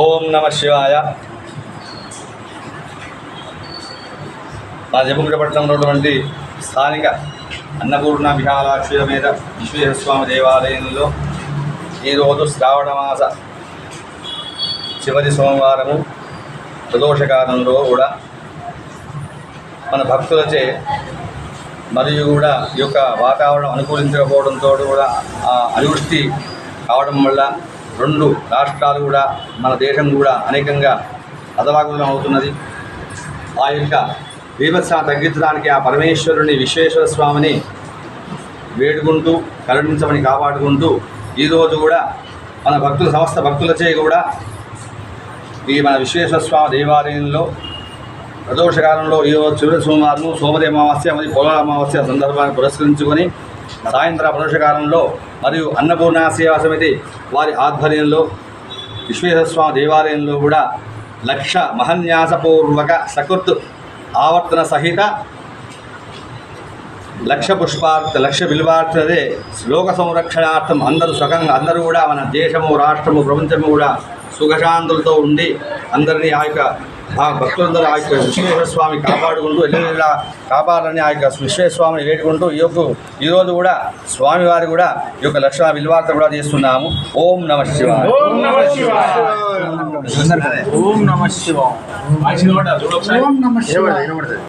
ఓం నమ శివాయ. మా జమ్మగుంట పట్టణంలో ఉన్నటువంటి స్థానిక అన్నపూర్ణ విహాలాక్షి మీద విశ్వేశ్వర స్వామి దేవాలయంలో ఈరోజు శ్రావణ మాస చివరి సోమవారము ప్రదోషకాలంలో కూడా మన భక్తులచే మరియు కూడా ఈ యొక్క వాతావరణం అనుకూలించకపోవడంతో కూడా అనివృష్టి కావడం వల్ల రెండు రాష్ట్రాలు కూడా మన దేశం కూడా అనేకంగా అదలాకులం అవుతున్నది. ఆ యొక్క బీభత్సాన్ని తగ్గించడానికి ఆ పరమేశ్వరుని విశ్వేశ్వర స్వామిని వేడుకుంటూ కరుణించమని కాపాడుకుంటూ ఈరోజు కూడా మన భక్తుల సమస్త భక్తులచే కూడా ఈ మన విశ్వేశ్వర స్వామి దేవాలయంలో ప్రదోషకాలంలో ఈరోజు చివరి సోమవారం సోమరి అమావాస్య మరియు పొల అమావాస్య సందర్భాన్ని పురస్కరించుకొని సాయంత్రం ప్రదోషకాలంలో మరియు అన్నపూర్ణ సేవా సమితి వారి ఆధ్వర్యంలో విశ్వేశ్వర స్వామి దేవాలయంలో కూడా లక్ష మహన్యాసపూర్వక సకృత్ ఆవర్తన సహిత లక్ష పుష్పార్థ లక్ష బిల్వార్థదే శ్లోక సంరక్షణార్థం అందరూ కూడా మన దేశము రాష్ట్రము ప్రపంచము కూడా సుఖశాంతులతో ఉండి అందరినీ ఆ యొక్క భక్తులందరూ ఆ యొక్క విశ్వేశ్వర స్వామి కాపాడుకుంటూ ఎల్లెల్లా కాపాడాలని ఆ యొక్క విశ్వేశ్వర స్వామిని వేడుకుంటూ ఈరోజు కూడా స్వామివారి కూడా ఈ యొక్క లక్షణ బిల్వార్త కూడా చేస్తున్నాము. ఓం నమ శివాయ. ఓం నమ శివాయ. ఓం నమ శివాయ.